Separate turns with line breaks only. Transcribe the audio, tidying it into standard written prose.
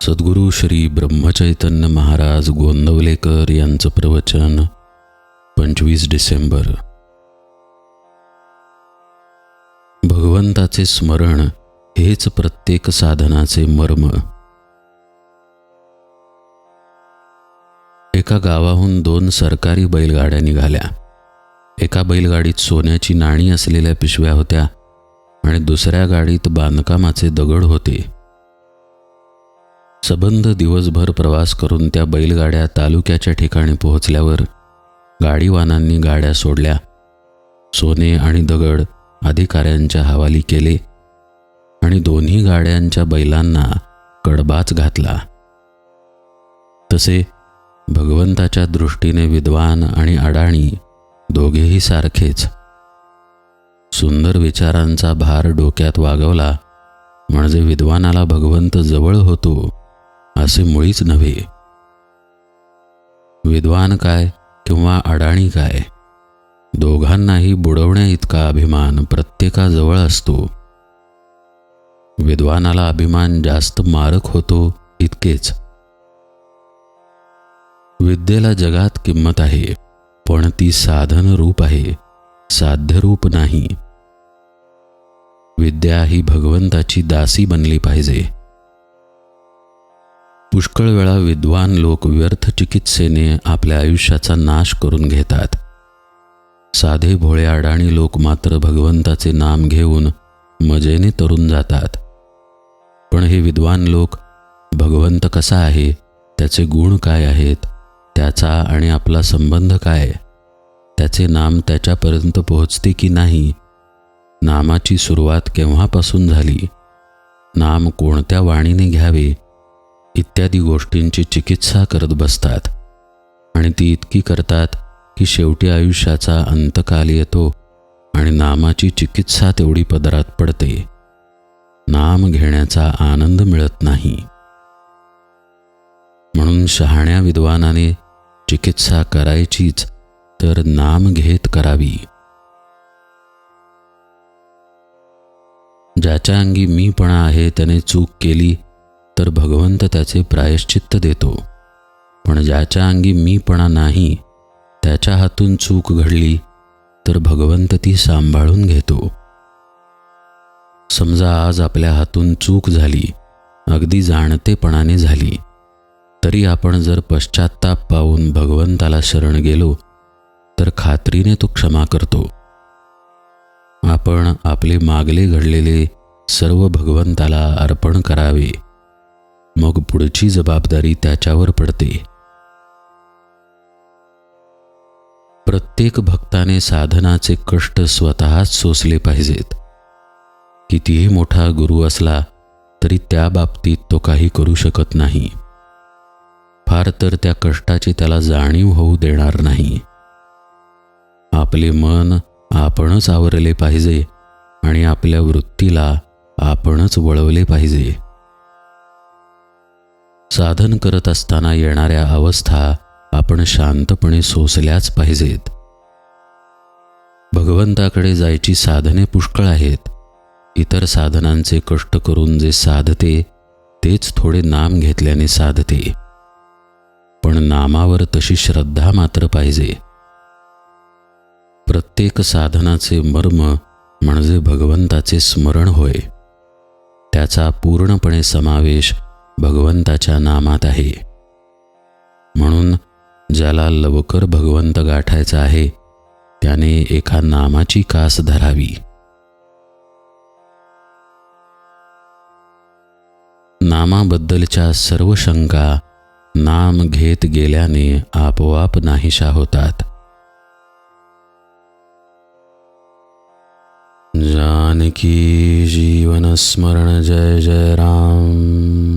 सद्गुरू श्री ब्रह्मचैतन्य महाराज गोंदवलेकर यांचं प्रवचन 25 डिसेंबर. भगवंताचे स्मरण हेच प्रत्येक साधनाचे मर्म. एका गावाहून 2 सरकारी बैलगाड्या निघाल्या. एका बैलगाडीत सोन्याची नाणी असलेल्या पिशव्या होत्या आणि दुसऱ्या गाडीत बांधकामाचे दगड होते. सबंध दिवसभर प्रवास करून त्या बैलगाड्या तालुक्याच्या ठिकाणी पोहोचल्यावर गाडीवानांनी गाड्या सोडल्या. सोने आणि दगड अधिकाऱ्यांच्या हवाली केले आणि दोन्ही गाड्यांच्या बैलांना कडबाच घातला. तसे भगवंताच्या दृष्टीने विद्वान आणि अडाणी दोघेही सारखेच. सुंदर विचारांचा भार डोक्यात वागवला म्हणजे विद्वानाला भगवंत जवळ होतो असे मुळीच नव्हे. विद्वान काय किंवा अडाणी काय, दोघांनाही बुडवण्या इतका अभिमान प्रत्येकाजवळ असतो. विद्वानाला अभिमान जास्त मारक होतो इतकेच. विद्येला जगात किंमत आहे, पण ती साधन रूप आहे, साध्य रूप नाही. विद्या ही भगवंताची दासी बनली पाहिजे. पुष्कळ वेळा विद्वान लोक व्यर्थ चिकित्सेने आपल्या आयुष्याचा नाश करून घेतात. साधे भोळे अडाणी लोक मात्र भगवंताचे नाम घेऊन मजेने तरून जातात. पण हे विद्वान लोक भगवंत कसा आहे, त्याचे गुण काय आहेत, त्याचा आणि आपला संबंध काय, त्याचे नाम त्याच्यापर्यंत पोहोचते की नाही, नामाची सुरुवात केव्हापासून झाली, नाम कोणत्या वाणीने घ्यावे इत्यादी गोष्टींची चिकित्सा करत बसतात. आणि ती इतकी करतात की शेवटी आयुष्याचा अंतकाल येतो आणि नामाची चिकित्सा तेवढी पदरात पडते. नाम घेण्याचा आनंद मिळत नाही. म्हणून शहाण्या विद्वानाने चिकित्सा करायचीच तर नाम घेत करावी. ज्याच्या अंगी मीपणा आहे त्याने चूक केली तर भगवंत त्याचे प्रायश्चित्त देतो. पण ज्याच्या अंगी मीपणा नाही, त्याच्या हातून चूक घडली तर भगवंत ती सांभाळून घेतो. समजा आज आपल्या हातून चूक झाली, अगदी जाणतेपणाने झाली, तरी आपण जर पश्चात्ताप पाहून भगवंताला शरण गेलो तर खात्रीने तो क्षमा करतो. आपण आपले मागले घडलेले सर्व भगवंताला अर्पण करावे, मग पुढची जबाबदारी त्याच्यावर पडते. प्रत्येक भक्ताने साधनाचे कष्ट स्वतःच सोसले पाहिजेत. कितीही मोठा गुरु असला तरी त्या बाबतीत तो काही करू शकत नाही. फार तर त्या कष्टाची त्याला जाणीव होऊ देणार नाही. आपले मन आपणच आवरले पाहिजे आणि आपल्या वृत्तीला आपणच वळवले पाहिजे. साधन करत असताना येणाऱ्या अवस्था आपण शांतपणे सोसल्याच पाहिजेत. भगवंताकडे जायची साधने पुष्कळ आहेत. इतर साधनांचे कष्ट करून जे साधते तेच थोडे नाम घेतल्याने साधते. पण नामावर तशी श्रद्धा मात्र पाहिजे. प्रत्येक साधनाचे मर्म म्हणजे भगवंताचे स्मरण होय. त्याचा पूर्णपणे समावेश भगवंताच्या नामात आहे. म्हणून ज्याला लवकर भगवंत गाठायचा आहे त्याने एका नामाची कास धरावी. नामाबद्दलच्या सर्व शंका नाम घेत गेल्याने आपोआप नाहीशा होतात. जानकी जीवन स्मरण जय जय राम.